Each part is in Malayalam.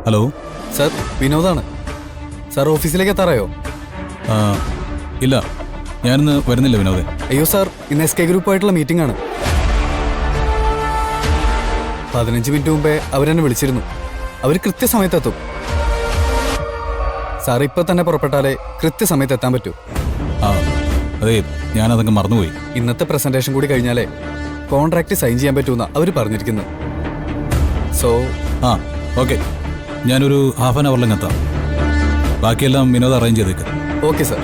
Hello sir, വിനോദാണ്. സാർ ഓഫീസിലേക്ക് എത്താറായോ? ഇല്ല, ഞാനിന്ന് വരുന്നില്ല വിനോദേ. അയ്യോ സാർ, ഇന്ന് SK ഗ്രൂപ്പായിട്ടുള്ള മീറ്റിംഗ് ആണ്. 15 മിനിറ്റ് മുമ്പേ അവരെന്നെ വിളിച്ചിരുന്നു. അവർ കൃത്യസമയത്തെത്തും. സാർ ഇപ്പൊ തന്നെ പുറപ്പെട്ടാലേ കൃത്യസമയത്ത് എത്താൻ പറ്റൂ. അതെ, ഞാനതങ്ങ് മറന്നുപോയി. ഇന്നത്തെ പ്രസന്റേഷൻ കൂടി കഴിഞ്ഞാലേ കോൺട്രാക്ട് സൈൻ ചെയ്യാൻ പറ്റൂന്നാ അവർ പറഞ്ഞിരിക്കുന്നത്. സോ ഓക്കെ, ഞാനൊരു ഹാഫ് ആൻ അവറിലും എത്താം. ബാക്കിയെല്ലാം വിനോദ് അറേഞ്ച് ചെയ്തേക്ക്. Okay sir.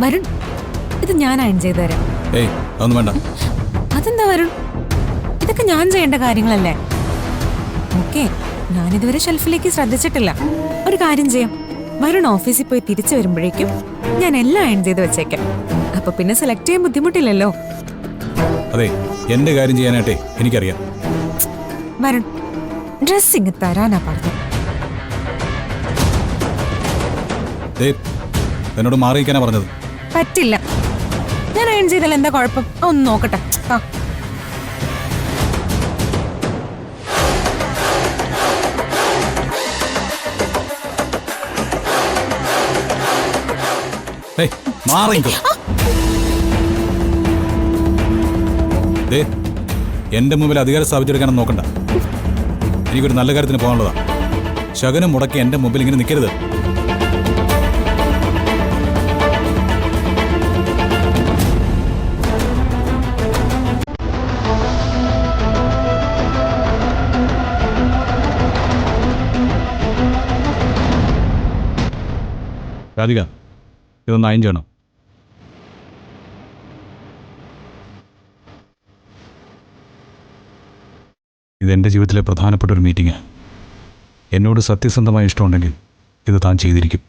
വരുൺ, ഇത് ഞാൻ അയൺ ചെയ്തു തരാം. ഏയ്, അതൊന്നും വേണ്ട. അതെന്താ വരുൺ, ഇതൊക്കെ ഞാൻ ചെയ്യേണ്ട കാര്യങ്ങളല്ലേ? ഓക്കെ, ഞാനിതുവരെ ഷെൽഫിലേക്ക് ശ്രദ്ധിച്ചിട്ടില്ല. ഒരു കാര്യം ചെയ്യാം, വരുൺ ഓഫീസിൽ പോയി തിരിച്ചു വരുമ്പോഴേക്കും ഞാൻ എല്ലാം അയൺ ചെയ്ത് വെച്ചേക്കാം. അപ്പൊ പിന്നെ സെലക്ട് ചെയ്യാൻ ബുദ്ധിമുട്ടില്ലല്ലോ. അതെ, എന്റെ കാര്യം ചെയ്യാനായിട്ടേ എനിക്കറിയാം. വരുൺ, ഡ്രസ്സിങ് തരാനാ പറഞ്ഞു. എന്നോട് മാറിയിക്കാനാ പറഞ്ഞത്. പറ്റില്ല, ഞാൻ അയൺ ചെയ്താൽ എന്താ കുഴപ്പം? ഒന്ന് നോക്കട്ടെ. എന്റെ മുമ്പിൽ അധികാരം സ്ഥാപിച്ചെടുക്കാനും നോക്കണ്ട. എനിക്കൊരു നല്ല കാര്യത്തിന് പോകാനുള്ളതാ. ശകനം മുടക്കി എന്റെ മുമ്പിൽ ഇങ്ങനെ നിൽക്കരുത്. രാധിക, ഇതൊന്ന് അയൺ ചെയ്യണം. ഇതെൻ്റെ ജീവിതത്തിലെ പ്രധാനപ്പെട്ട ഒരു മീറ്റിംഗ്. എന്നോട് സത്യസന്ധമായ ഇഷ്ടമുണ്ടെങ്കിൽ ഇത് താൻ ചെയ്തിരിക്കും.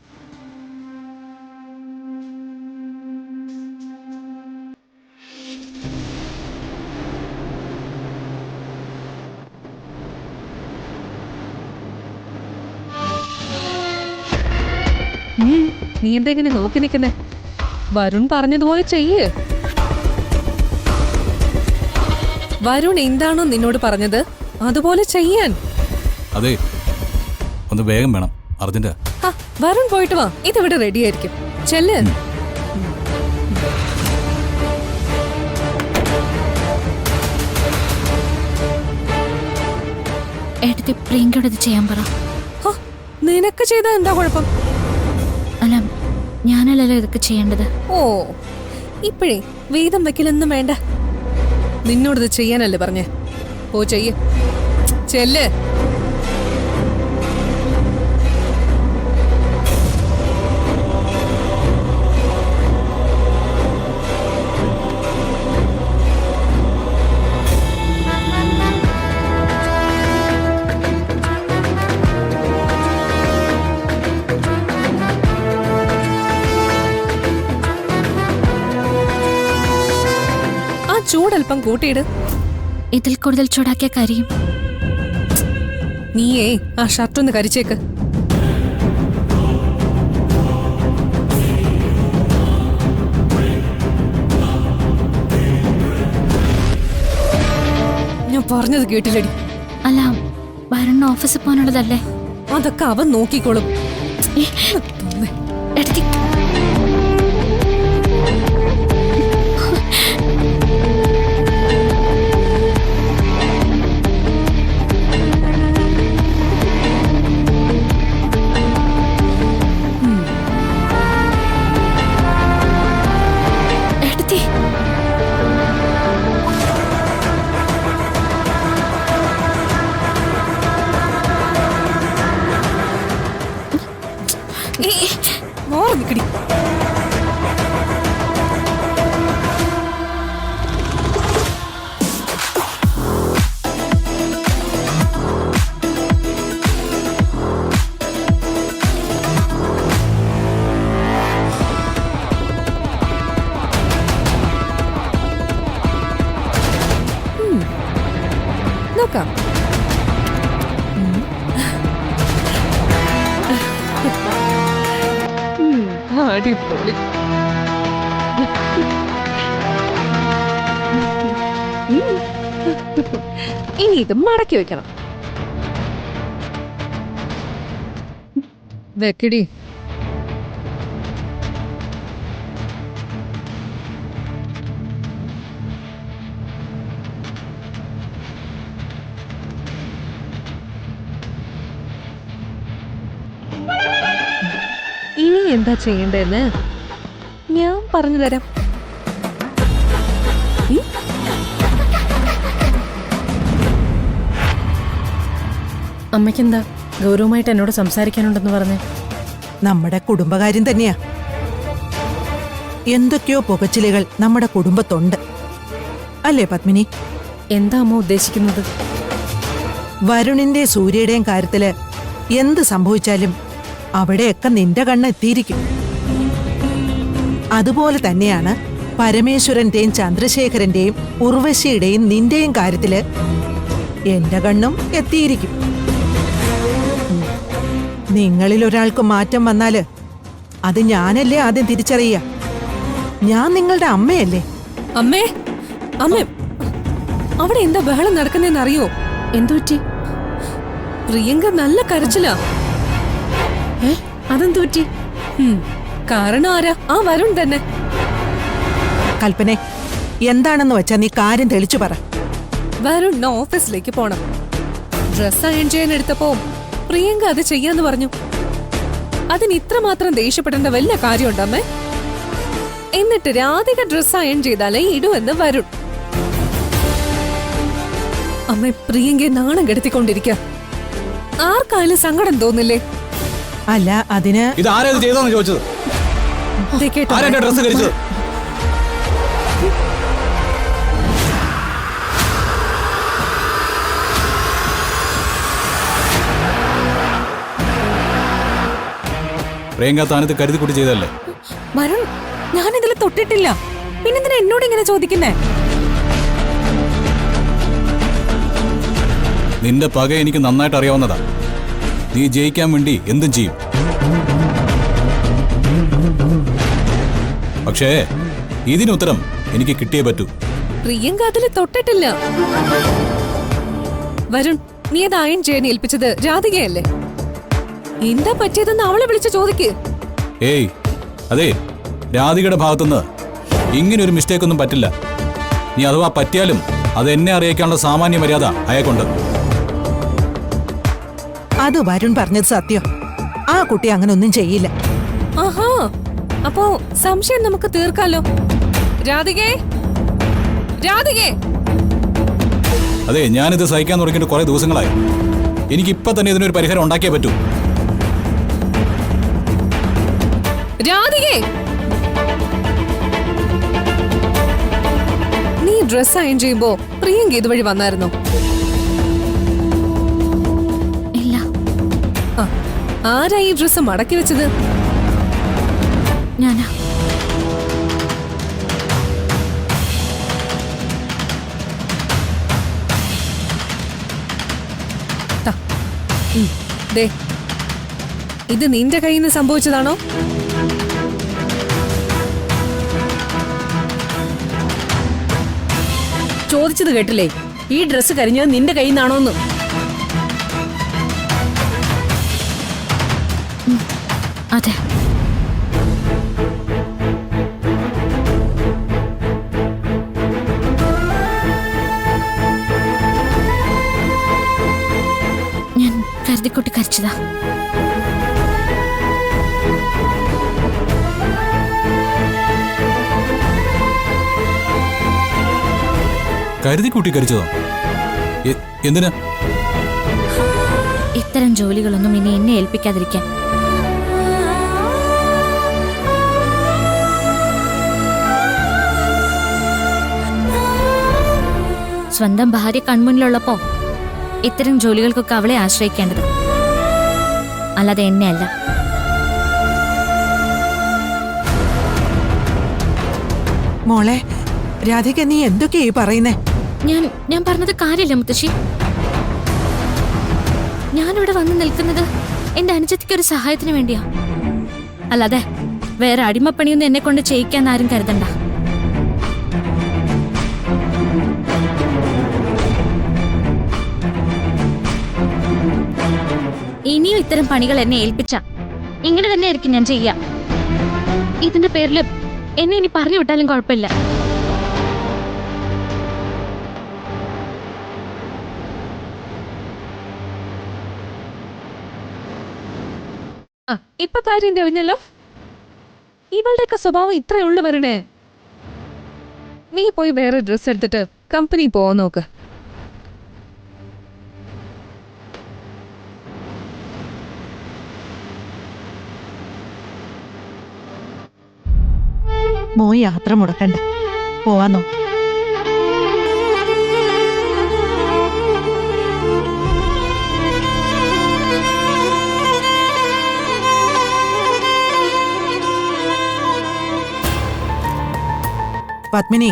നീ എന്താ ഇങ്ങനെ നോക്കി നിൽക്കുന്നേ? വരുൺ പറഞ്ഞതുപോലെ ചെയ്യ്. വരുൺ എന്താണോ നിന്നോട് പറഞ്ഞത് അതുപോലെ ചെയ്യാൻ. അതെ, ഒന്ന് വേഗം വേണം, അർജന്റാ. വരുൺ പോയിട്ട് വാ, ഇതിവിടെ റെഡി ആയിരിക്കും. ചെല്ല്. എടുത്ത് പ്രിയങ്കയോട് ഇത് ചെയ്യാൻ പറ. നിനക്ക് ചെയ്താ എന്താ കുഴപ്പം? അല്ല, ഞാനല്ലല്ലോ ഇതൊക്കെ ചെയ്യേണ്ടത്. ഓ, ഇപ്പഴേ വേദം വെക്കലൊന്നും വേണ്ട. നിന്നോടിത് ചെയ്യാനല്ലേ പറഞ്ഞേ? ഓ, ചെയ്യ്, ചെല്ല്. ചൂടൽപ്പം കൂട്ടിയിട്. ഇതിൽ കൂടുതൽ ചൂടാക്കിയ കരിയും. നീയേ ആ ഷർട്ടൊന്ന് കരിച്ചേക്ക്. ഞാൻ പറഞ്ഞത് കേട്ടില്ലടി. അല്ല, വരുൺ ഓഫീസിൽ പോകാനുള്ളതല്ലേ? അതൊക്കെ അവൻ നോക്കിക്കോളും. എടുത്തി മോറ് നിക്കടി. അടിപൊളി. ഇനി ഇത് മടക്കി വെക്കണം. വെക്കടി. ഇനി എന്താ ചെയ്യേണ്ടതെന്ന് ഞാൻ പറഞ്ഞു തരാം. അമ്മയ്ക്കെന്താ ഗൗരവമായിട്ട് എന്നോട് സംസാരിക്കാനുണ്ടെന്ന് പറഞ്ഞേ? നമ്മുടെ കുടുംബകാര്യം തന്നെയാ. എന്തൊക്കെയോ പുകച്ചിലുകൾ നമ്മുടെ കുടുംബത്തുണ്ട്, അല്ലേ പത്മിനി? എന്താ അമ്മ ഉദ്ദേശിക്കുന്നത്? വരുണിന്റെ സൂര്യയുടെയും കാര്യത്തില് എന്ത് സംഭവിച്ചാലും അവിടെയൊക്കെ നിന്റെ കണ്ണ് എത്തിയിരിക്കും. അതുപോലെ തന്നെയാണ് പരമേശ്വരന്റെയും ചന്ദ്രശേഖരന്റെയും ഉർവശിയുടെയും നിന്റെയും കാര്യത്തില് എന്റെ കണ്ണും എത്തിയിരിക്കും. നിങ്ങളിൽ ഒരാൾക്ക് മാറ്റം വന്നാല് അത് ഞാനല്ലേ ആദ്യം തിരിച്ചറിയുക? ഞാൻ നിങ്ങളുടെ അമ്മയല്ലേ? അമ്മേ, അമ്മേ, അവിടെ എന്താ ബഹളം നടക്കുന്നതെന്ന് അറിയോ? എന്തുപറ്റി? പ്രിയങ്ക നല്ല കരച്ചിലാ. അതെന്തുപറ്റി? കാരണം ആരാ? ആ വരുൺ തന്നെ. കൽപ്പനെ, എന്താണെന്ന് വെച്ചാ നീ കാര്യം തെളിച്ചു പറ. വരുൺ ഓഫീസിലേക്ക് പോണം. ഡ്രസ് അയൺ ചെയ്യാൻ എടുത്തപ്പോ പ്രിയങ്ക അത് ചെയ്യാന്ന് പറഞ്ഞു. അതിന് ഇത്രമാത്രം ദേഷ്യപ്പെടേണ്ട വല്ല കാര്യമുണ്ടമ്മേ? എന്നിട്ട് രാധിക ഡ്രസ് അയൺ ചെയ്താലേ ഇടുവെന്ന് വരുൺ. അമ്മ പ്രിയങ്കയെ നാണം കെടുത്തിക്കൊണ്ടിരിക്ക. ആർക്കായാലും സങ്കടം തോന്നില്ലേ? അല്ല, അതിന് ഇത് ആരാ ഇത് ചെയ്തോന്ന് ചോദിച്ചത്? ദേ കേട്ടോ. ആരാ എന്റെ ഡ്രസ്സ് കരിച്ചത്? പ്രിയങ്ക താനത്ത് കരുതി കൂട്ടി ചെയ്തല്ലേ? വരുൺ, ഞാനിതിൽ തൊട്ടിട്ടില്ല. പിന്നെന്തിനാ എന്നോട് ഇങ്ങനെ ചോദിക്കുന്നേ? നിന്റെ പക എനിക്ക് നന്നായിട്ട് അറിയാവുന്നതാ. നീ ജയിക്കാൻ വേണ്ടി എന്തും ചെയ്യും. പക്ഷേ ഇതിനുത്തരം എനിക്ക് കിട്ടിയേ പറ്റൂ. പ്രിയങ്ക അതിൽ തൊട്ടിട്ടില്ല. വരുൺ, നീ അത് അയൺ ചെയ്യാൻ ഏൽപ്പിച്ചത് രാധികയല്ലേ? എന്താ പറ്റിയതെന്ന് അവളെ വിളിച്ച് ചോദിക്ക്. ഏയ്, അതെ, രാധികയുടെ ഭാഗത്തുനിന്ന് ഇങ്ങനെ ഒരു മിസ്റ്റേക്ക് ഒന്നും പറ്റില്ല. നീ അഥവാ പറ്റിയാലും അത് എന്നെ അറിയിക്കാനുള്ള സാമാന്യ മര്യാദ അയാൾക്കുണ്ട്. അത് വരുൺ പറഞ്ഞത് സത്യം. ആ കുട്ടി അങ്ങനെ ഒന്നും ചെയ്യില്ല. ആഹാ, അപ്പോ സംശയം നമുക്ക് തീർക്കാലോ. രാധികേ, രാധികേ. അതെ, ഞാനിത് സഹിക്കാൻ തുടങ്ങിയിട്ട് കുറെ ദിവസങ്ങളായി. എനിക്കിപ്പൊ തന്നെ ഇതിനൊരു പരിഹാരം ഉണ്ടാക്കിയേ പറ്റൂ. രാധികേ, നീ ഡ്രസ് അയൺ ചെയ്യുമ്പോ പ്രിയങ്ക ഇതുവഴി വന്നായിരുന്നോ? ഇല്ല. ആരാ ഈ ഡ്രസ് മടക്കി വെച്ചത്? ഞാനാ. ദേ, ഇത് നിന്റെ കയ്യിൽ നിന്ന് സംഭവിച്ചതാണോ? ചോദിച്ചത് കേട്ടില്ലേ? ഈ ഡ്രസ്സ് കരിഞ്ഞത് നിന്റെ കയ്യിൽ നിന്നാണോന്ന്? അതെ. ഞാൻ കരുതിക്കൂട്ടി കരിച്ചതാ. കരുതി കൂട്ടി കരിച്ചതോ? എന്തിനാ? ഇത്തരം ജോലികളൊന്നും ഇനി എന്നെ ഏൽപ്പിക്കാതിരിക്കാൻ. സ്വന്തം ഭാര്യ കൺമുന്നിലുള്ളപ്പോ ഇത്തരം ജോലികൾക്കൊക്കെ അവളെ ആശ്രയിക്കേണ്ടത്, അല്ലാതെ എന്നെ അല്ല. മോളെ രാധിക, നീ എന്തൊക്കെയാ പറയുന്നേ? ഞാൻ പറഞ്ഞത് കാര്യമില്ല മുത്തശ്ശി. ഞാനിവിടെ വന്ന് നിൽക്കുന്നത് എന്റെ അനുജത്തിക്ക് ഒരു സഹായത്തിന് വേണ്ടിയാ, അല്ലാതെ വേറെ അടിമപ്പണിയൊന്നും എന്നെ കൊണ്ട് ചെയ്യിക്കാൻ ആരും കരുതണ്ട. ഇനിയും ഇത്തരം പണികൾ എന്നെ ഏൽപ്പിച്ച ഇങ്ങനെ തന്നെ ആയിരിക്കും ഞാൻ ചെയ്യാം. ഇതിന്റെ പേരിൽ എന്നെ ഇനി പറഞ്ഞു വിട്ടാലും കുഴപ്പമില്ല. ഇപ്പൊ കാര്യം തെളിഞ്ഞല്ലോ. ഇവളുടെയൊക്കെ സ്വഭാവം ഇത്രേ ഉള്ളു വരണേ. നീ പോയി വേറെ ഡ്രസ് എടുത്തിട്ട് കമ്പനി പോവാൻ നോക്ക്. മോൻ യാത്ര മുടക്കണ്ട, പോവാന്നോ. പത്മിനി,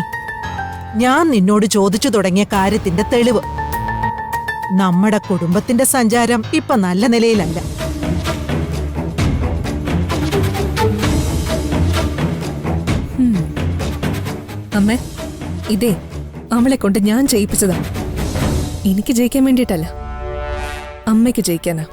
ഞാൻ നിന്നോട് ചോദിച്ചു തുടങ്ങിയ കാര്യത്തിന്റെ തെളിവ്. നമ്മുടെ കുടുംബത്തിന്റെ സഞ്ചാരം ഇപ്പൊ നല്ല നിലയിലല്ല. അമ്മേ, ഇതേ അവളെ കൊണ്ട് ഞാൻ ജയിപ്പിച്ചതാ. എനിക്ക് ജയിക്കാൻ വേണ്ടിയിട്ടല്ല, അമ്മയ്ക്ക് ജയിക്കാനാ.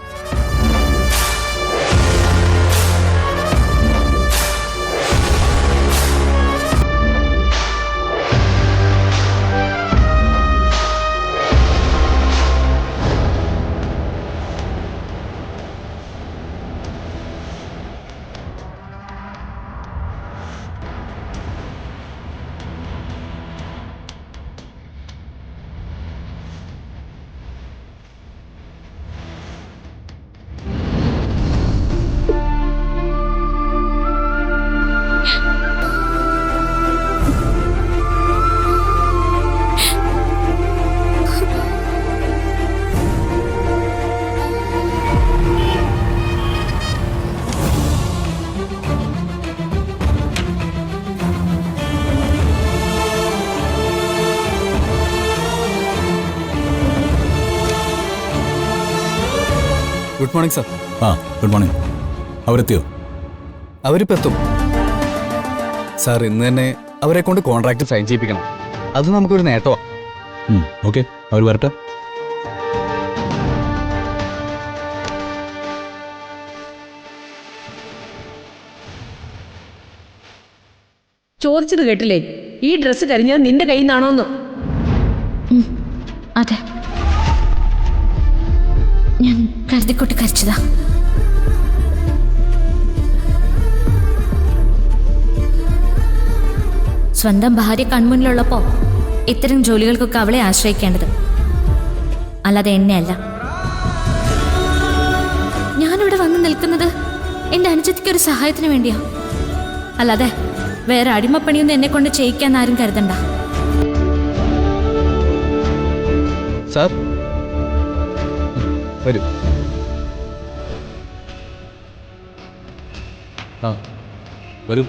Good morning sir. ആ, ഗുഡ് മോർണിംഗ്. അവരെത്തിയോ? അവരിപ്പോൾ എത്തും സാർ. ഇന്ന് തന്നെ അവരെ കൊണ്ട് കോൺട്രാക്ട് സൈൻ ചെയ്യിപ്പിക്കണം. അത് നമുക്കൊരു നേട്ടമാണ്. ഓക്കെ, അവർ വരട്ടെ. ചോദിച്ചത് കേട്ടില്ലേ? ഈ ഡ്രസ്സ് കരിഞ്ഞത് നിന്റെ കയ്യിൽ നിന്നാണോന്ന്? അതെ, ഞാൻ കരുതിക്കൂട്ടി കരിച്ചതാ. സ്വന്തം ഭാര്യ കൺമുന്നിലുള്ളപ്പോ ഇത്തരം ജോലികൾക്കൊക്കെ അവളെ ആശ്രയിക്കേണ്ടത്, അല്ലാതെ എന്നെയല്ല. ഞാനിവിടെ വന്ന് നിൽക്കുന്നത് എന്റെ അനുജത്തിക്ക് ഒരു സഹായത്തിന് വേണ്ടിയാ, അല്ലാതെ വേറെ അടിമപ്പണിയൊന്നും എന്നെ കൊണ്ട് ചെയ്യിക്കാൻ ആരും കരുതണ്ട. സാർ വരൂ. ആ, വരൂ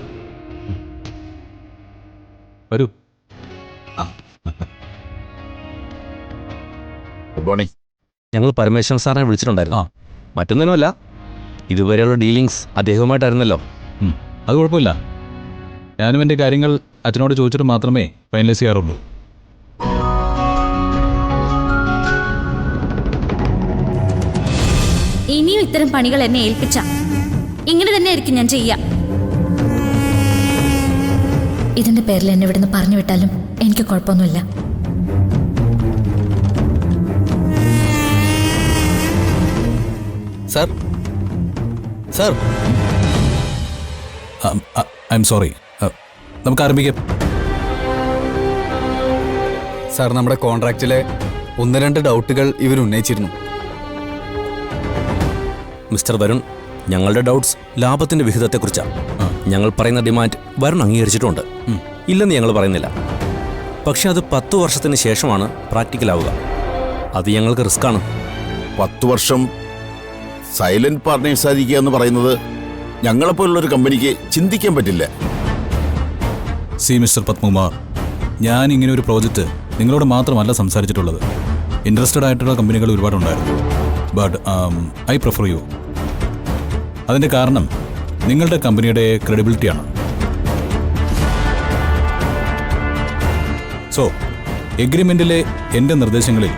വരൂ. Good morning. ഞങ്ങൾ പരമേശ്വരൻ സാറിനെ വിളിച്ചിട്ടുണ്ടായിരുന്നു. ആ, മറ്റൊന്നിനുമല്ല, ഇതുവരെയുള്ള ഡീലിങ്സ് അദ്ദേഹവുമായിട്ടായിരുന്നല്ലോ. അത് കുഴപ്പമില്ല. ഞാനും എൻ്റെ കാര്യങ്ങൾ അച്ഛനോട് ചോദിച്ചിട്ട് മാത്രമേ ഫൈനലൈസ് ചെയ്യാറുള്ളൂ. ഇനിയും ഇത്തരം പണികൾ എന്നെ ഏൽപ്പിച്ച ഇങ്ങനെ തന്നെ ആയിരിക്കും ഞാൻ ചെയ്യാം. ഇതിന്റെ പേരിൽ എന്നെ ഇവിടുന്ന് പറഞ്ഞു വിട്ടാലും എനിക്ക് കുഴപ്പമൊന്നുമില്ല. Sir, sir, I am sorry. നമുക്ക് ആരംഭിക്കാം. സാർ, നമ്മുടെ കോൺട്രാക്റ്റിലെ 1-2 ഡൗട്ടുകൾ ഇവർ ഉന്നയിച്ചിരുന്നു. മിസ്റ്റർ വരുൺ, ഞങ്ങളുടെ ഡൗട്ട്സ് ലാഭത്തിന്റെ വിഹിതത്തെക്കുറിച്ചാണ്. ഞങ്ങൾ പറയുന്ന ഡിമാൻഡ് വരുൺ അംഗീകരിച്ചിട്ടുണ്ട്. ഇല്ലെന്ന് ഞങ്ങൾ പറയുന്നില്ല. പക്ഷെ അത് 10 വർഷത്തിന് ശേഷമാണ് പ്രാക്ടിക്കലാവുക. അത് ഞങ്ങൾക്ക് റിസ്ക്കാണ്. 10 വർഷം സൈലന്റ് പാർട്ട്നേഴ്സ് ആയിരിക്കുക എന്ന് പറയുന്നത് ഞങ്ങളെപ്പോലുള്ളൊരു കമ്പനിക്ക് ചിന്തിക്കാൻ പറ്റില്ല. സി മിസ്റ്റർ പത്മകുമാർ, ഞാൻ ഇങ്ങനെ ഒരു പ്രോജക്റ്റ് നിങ്ങളോട് മാത്രമല്ല സംസാരിച്ചിട്ടുള്ളത്. ഇൻട്രസ്റ്റഡ് ആയിട്ടുള്ള കമ്പനികൾ ഒരുപാടുണ്ടായിരുന്നു. But I prefer you. അതിൻ്റെ കാരണം നിങ്ങളുടെ കമ്പനിയുടെ ക്രെഡിബിലിറ്റിയാണ്. സോ എഗ്രിമെന്റിലെ എൻ്റെ നിർദ്ദേശങ്ങളിൽ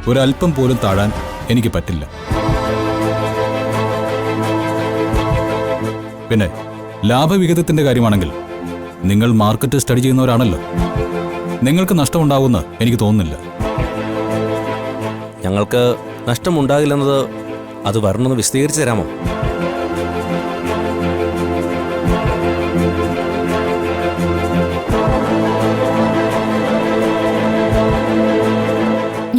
ഒരല്പം പോലും താഴാൻ എനിക്ക് പറ്റില്ല. പിന്നെ ലാഭവിഹിതത്തിന്റെ കാര്യമാണെങ്കിൽ നിങ്ങൾ മാർക്കറ്റ് സ്റ്റഡി ചെയ്യുന്നവരാണല്ലോ. നിങ്ങൾക്ക് നഷ്ടമുണ്ടാവുമെന്ന് എനിക്ക് തോന്നുന്നില്ല. ഞങ്ങൾക്ക് നഷ്ടമുണ്ടാകില്ലെന്നത് അത് വരണമെന്ന് വിശദീകരിച്ചു തരാമോ?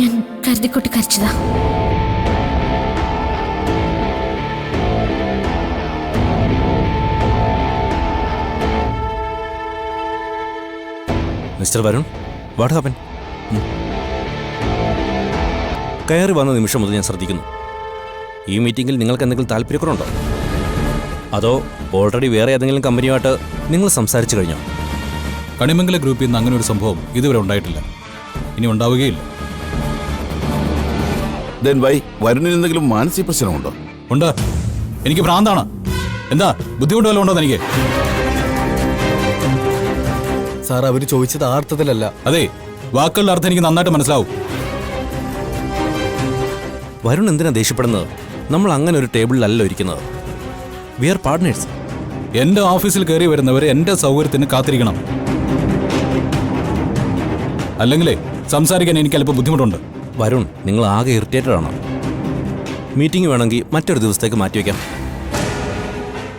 ഞാൻ കരുതിക്കൂട്ടി കരച്ചതാ. Mister Varun, what happen? കയറി വന്ന നിമിഷം മുതൽ ഞാൻ ശ്രദ്ധിക്കുന്നു. ഈ മീറ്റിംഗിൽ നിങ്ങൾക്ക് എന്തെങ്കിലും താല്പര്യക്കുറവുണ്ടോ? അതോ ഓൾറെഡി വേറെ ഏതെങ്കിലും കമ്പനിയുമായിട്ട് നിങ്ങൾ സംസാരിച്ചു കഴിഞ്ഞോ? കണിമംഗല ഗ്രൂപ്പിൽ നിന്ന് അങ്ങനെ ഒരു സംഭവം ഇതുവരെ ഉണ്ടായിട്ടില്ല, ഇനി ഉണ്ടാവുകയില്ല. Then why? വരുണിന് എന്തെങ്കിലും മാനസിക പ്രശ്നമുണ്ടോ? ഉണ്ട്. എനിക്ക് ഭ്രാന്താണ്. എന്താ ബുദ്ധിമുട്ട് വല്ലതും ഉണ്ടോ എനിക്ക്? സാർ അവർ ചോദിച്ചത് ആ അർത്ഥത്തിലല്ല. അതെ, വാക്കുകളുടെ അർത്ഥം എനിക്ക് നന്നായിട്ട് മനസ്സിലാവും. വരുൺ എന്തിനാ ദേഷ്യപ്പെടുന്നത്? നമ്മൾ അങ്ങനെ ഒരു ടേബിളിലല്ലോ ഇരിക്കുന്നത്. We are partners. എന്റെ ഓഫീസിൽ കയറി വരുന്നവർ എന്റെ സൗകര്യത്തിന് കാത്തിരിക്കണം. അല്ലെങ്കിലേ സംസാരിക്കാൻ എനിക്ക് അല്പം ബുദ്ധിമുട്ടുണ്ട്. വരുൺ, നിങ്ങൾ ആകെ ഇറിറ്റേറ്റഡ് ആണ്. മീറ്റിംഗ് വേണമെങ്കിൽ മറ്റൊരു ദിവസത്തേക്ക് മാറ്റിവെക്കാം.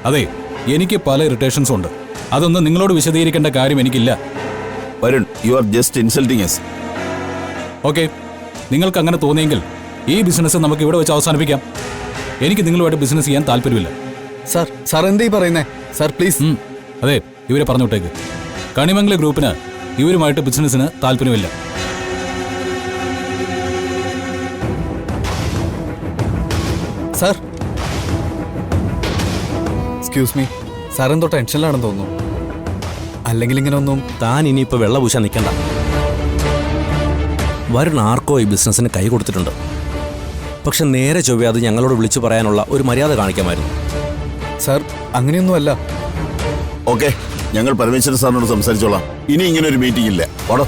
അതെ, എനിക്ക് പല ഇറിറ്റേഷൻസും ഉണ്ട്. അതൊന്നും നിങ്ങളോട് വിശദീകരിക്കേണ്ട കാര്യം എനിക്കില്ല. Varun, you are just insulting us. Okay, നിങ്ങൾക്ക് അങ്ങനെ തോന്നിയെങ്കിൽ ഈ ബിസിനസ് നമുക്ക് ഇവിടെ വെച്ച് അവസാനിപ്പിക്കാം. എനിക്ക് നിങ്ങളുമായിട്ട് ബിസിനസ് ചെയ്യാൻ താല്പര്യമില്ല. സാർ എന്താ ഈ പറയുന്നേ? Sir please. അതെ, ഇവരെ പറഞ്ഞു വിട്ടേക്ക്. കണിമംഗല ഗ്രൂപ്പിന് ഇവരുമായിട്ട് ബിസിനസ്സിന് താല്പര്യമില്ല. സാർ, എക്സ്ക്യൂസ് മീ, സാർ എന്തോ ടെൻഷനിലാണെന്ന് തോന്നുന്നു. അല്ലെങ്കിൽ ഇങ്ങനെ ഒന്നും. താൻ ഇനിയിപ്പോൾ വെള്ളപൂശാൻ നിൽക്കണ്ട. വരുൺ ആർക്കോ ഈ ബിസിനസ്സിന് കൈ കൊടുത്തിട്ടുണ്ട്. പക്ഷെ നേരെ ചൊവ്വേ അത് ഞങ്ങളോട് വിളിച്ചു പറയാനുള്ള ഒരു മര്യാദ കാണിക്കാമായിരുന്നു. സാർ, അങ്ങനെയൊന്നുമല്ല. ഓക്കെ, ഞങ്ങൾ പരമേശ്വരൻ സാറിനോട് സംസാരിച്ചോളാം. ഇനി ഇങ്ങനെ ഒരു മീറ്റിംഗ് ഇല്ല. ഓടോ.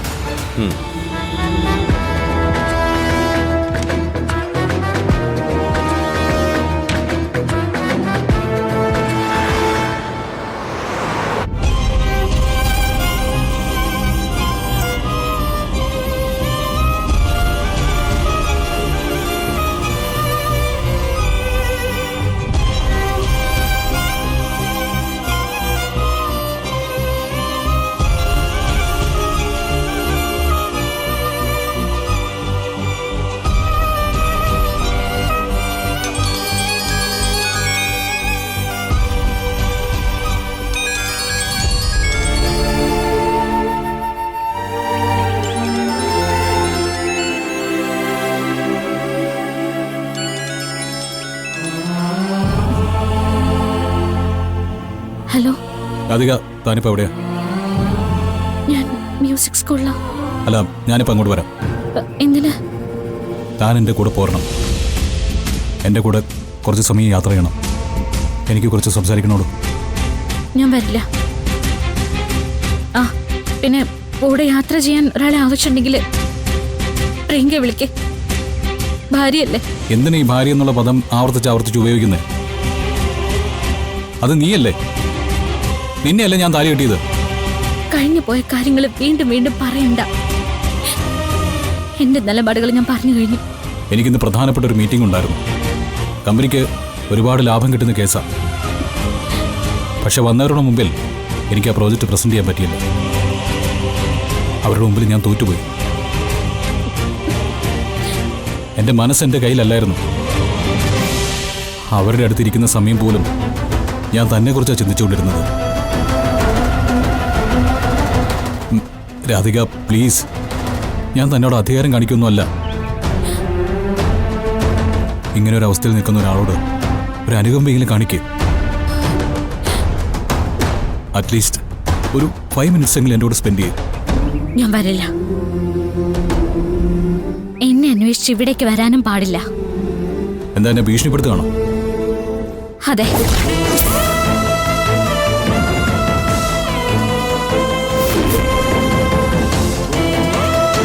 ഹലോ, രാധിക, താനിപ്പോ എവിടെയാ? ഞാൻ മ്യൂസിക് സ്കൂളിലാ. അല്ല, ഞാനിപ്പോ അങ്ങോട്ട് വരാം. എന്തിനാ? താൻ എൻ്റെ കൂടെ പോരണം. എൻ്റെ കൂടെ കുറച്ച് സമയം യാത്ര ചെയ്യണം. എനിക്ക് കുറച്ച് സംസാരിക്കണോളൂ. ഞാൻ വരില്ല. ആ, പിന്നെ കൂടെ യാത്ര ചെയ്യാൻ ഒരാളെ ആവശ്യമുണ്ടെങ്കിൽ പ്രിയങ്ക വിളിക്കേ. ഭാര്യയല്ലേ? എന്തിനാ ഈ ഭാര്യ എന്നുള്ള പദം ആവർത്തിച്ച് ഉപയോഗിക്കുന്നത്? അത് നീയല്ലേ? നിന്നെയല്ലേ ഞാൻ താലി കെട്ടിയത്? കഴിഞ്ഞു പോയ കാര്യങ്ങൾ വീണ്ടും വീണ്ടും പറയണ്ട. എന്റെ നിലപാടുകൾ ഞാൻ പറഞ്ഞു കഴിഞ്ഞു. എനിക്കിന്ന് പ്രധാനപ്പെട്ട ഒരു മീറ്റിംഗ് ഉണ്ടായിരുന്നു. കമ്പനിക്ക് ഒരുപാട് ലാഭം കിട്ടുന്ന കേസാണ്. പക്ഷെ വന്നവരുടെ മുമ്പിൽ എനിക്ക് ആ പ്രോജക്റ്റ് പ്രസന്റ് ചെയ്യാൻ പറ്റിയില്ല. അവരുടെ മുമ്പിൽ ഞാൻ തോറ്റുപോയി. എൻ്റെ മനസ്സ് എൻ്റെ കയ്യിലല്ലായിരുന്നു. അവരുടെ അടുത്തിരിക്കുന്ന സമയം പോലും ഞാൻ തന്നെക്കുറിച്ചാണ് ചിന്തിച്ചുകൊണ്ടിരുന്നത്. രാധിക, പ്ലീസ്, ഞാൻ തന്നോട് അധികാരം കാണിക്കൊന്നുമല്ല. ഇങ്ങനെ ഒരു അവസ്ഥയിൽ നിൽക്കുന്ന ഒരാളോട് ഒരു അനുകമ്പയെങ്കിലും കാണിക്കുക. അറ്റ്ലീസ്റ്റ് ഒരു 5 minutes എങ്കിലും എൻ്റെ കൂടെ സ്പെൻഡ് ചെയ്യും. ഞാൻ വരില്ല. എന്നെ അന്വേഷിച്ച് ഇവിടേക്ക് വരാനും പാടില്ല. എന്താ എന്നെ ഭീഷണിപ്പെടുത്തുകയാണോ? അതെ.